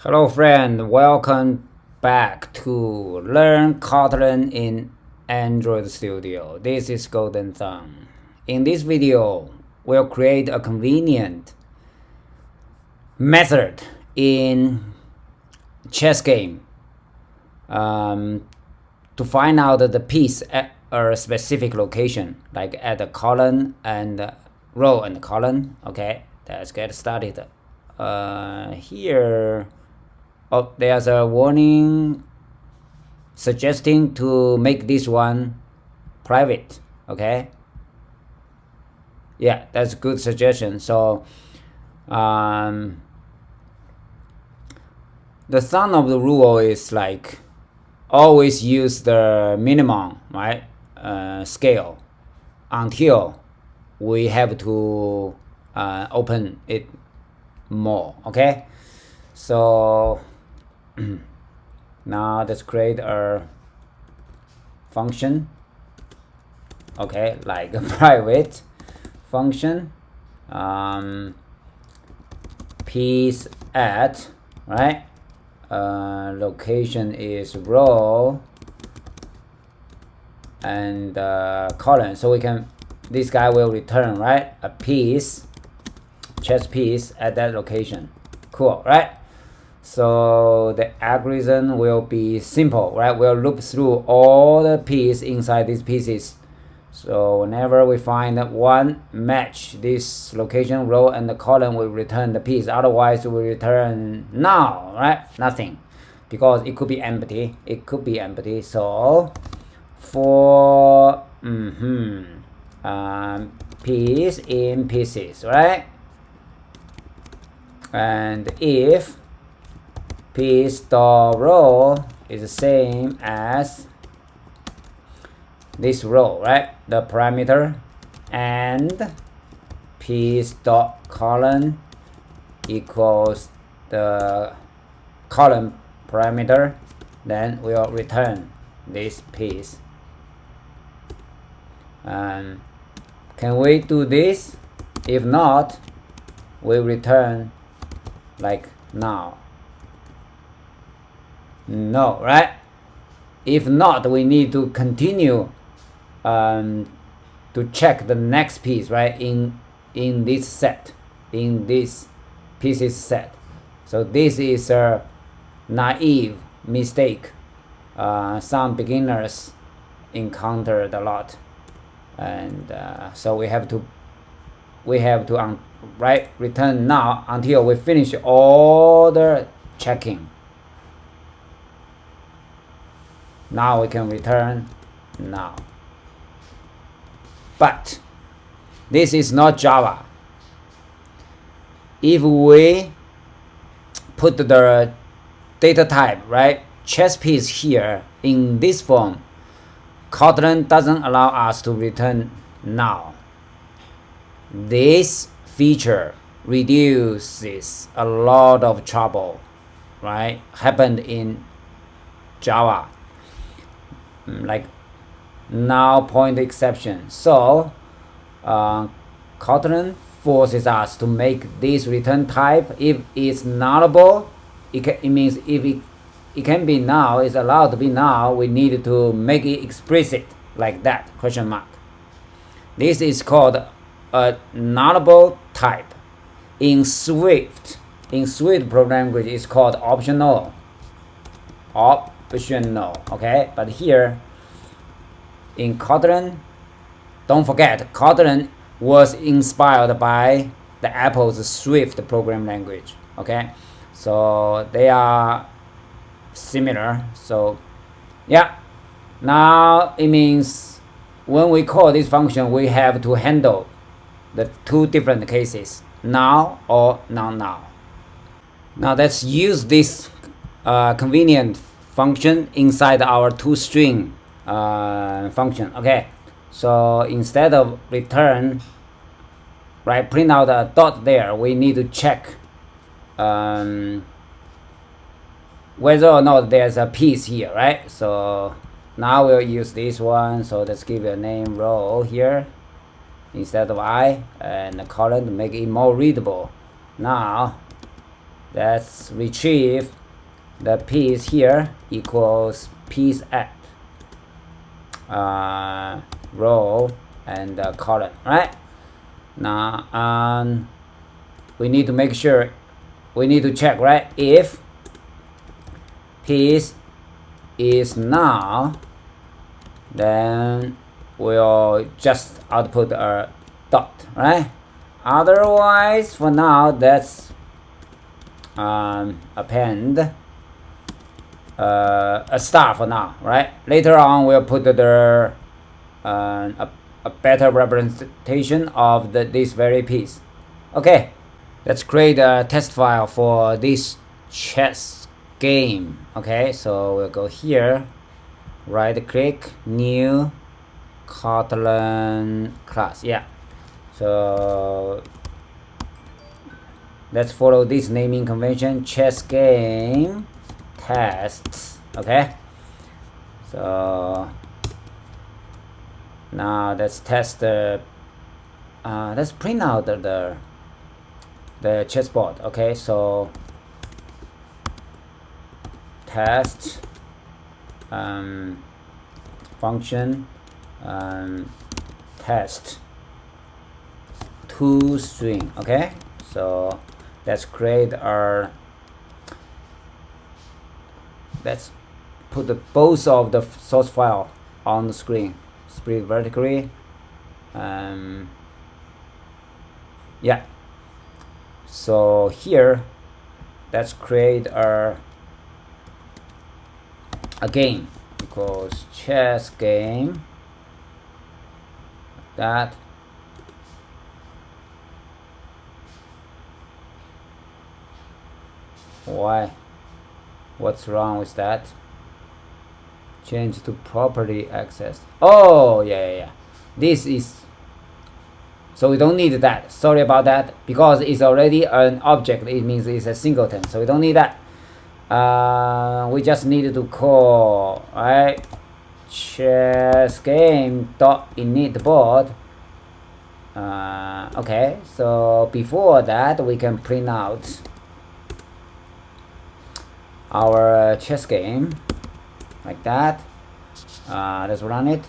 Hello friend, welcome back to Learn Kotlin in Android Studio. This is Kotlin020. In this video, we'll create a convenient method in ChessGame to find out the piece at a specific location, like at the column and row and column. Okay, let's get started. Here, oh, there's a warning suggesting to make this one private. Okay, yeah, that's a good suggestion. So the thumb of the rule is like always use the minimum, right, scale until we have to open it more. Okay, so now let's create a function, okay, like a private function, pieceAt, right? Location is row and column, so we can, this guy will return, right, a piece, chess piece at that location. Cool, right? So the algorithm will be simple, right? We'll loop through all the pieces inside these pieces. So whenever we find one match this location, row and the column, will return the piece. Otherwise we return null, right? Nothing, because it could be empty. It could be empty. So for piece in pieces, right? And if piece.row is the same as this row, right, the parameter, and piece.column equals the column parameter, then we'll return this piece. Can we do this? If not, we return like now. No, right? If not, we need to continue to check the next piece, right, in this set, in this pieces set. So this is a naive mistake some beginners encountered a lot, and so we have to right, return now until we finish all the checking. Now we can return now. But this is not Java. If we put the data type, right, ChessPiece here in this form, Kotlin doesn't allow us to return now. This feature reduces a lot of trouble, right, happened in Java, like null point exception. So Kotlin forces us to make this return type, if it's nullable, it means if it can be null, it's allowed to be null, we need to make it explicit like that, question mark. This is called a nullable type. In Swift program language, it's called optional, okay? But here in Kotlin, don't forget, Kotlin was inspired by the Apple's Swift program language, okay? So they are similar. So yeah, now it means when we call this function, we have to handle the two different cases, now or non-now. Now let's use this convenient function inside our toString function. Okay, so instead of return, right, print out a dot there, we need to check whether or not there's a piece here, right? So now we'll use this one. So let's give it a name, row here instead of I, and a column to make it more readable. Now Let's retrieve the piece here equals pieceAt row and column, right? Now we need to make sure, we need to check, right? If piece is null, then we'll just output a dot, right? Otherwise, for now, let's append a star for now, right? Later on, we'll put the a better representation of this very piece. Okay, let's create a test file for this chess game. Okay, so we'll go here, right click, new Kotlin class. Yeah, so let's follow this naming convention, chess game tests. Okay, so now let's test the let's print out the chessboard. Okay, so test function test toString. Okay, so let's create our, let's put both of the source file on the screen, split vertically. Yeah, so here let's create a game equals chess game, that why, what's wrong with that? Change to property access. Oh yeah, this is, so we don't need that. Sorry about that, because it's already an object. It means it's a singleton, so we don't need that. We just need to call, right, ChessGame.init board. Okay, so before that we can print out our chess game like that. Let's run it.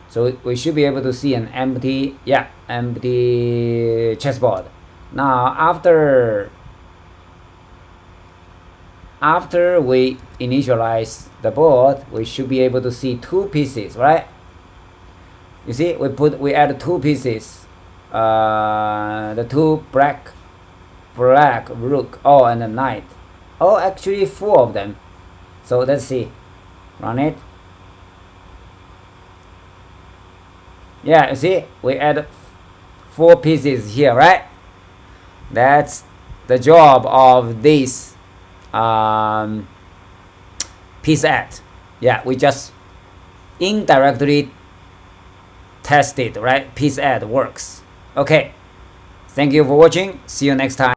So we should be able to see an empty, yeah, empty chessboard. Now after we initialize the board, we should be able to see two pieces, right? You see, we add two pieces, the two black rook, oh, and a knight. Oh, actually four of them. So let's see, run it. Yeah, you see, we add four pieces here, right? That's the job of this pieceAt. Yeah, we just indirectly tested, right? pieceAt works. Okay, thank you for watching. See you next time.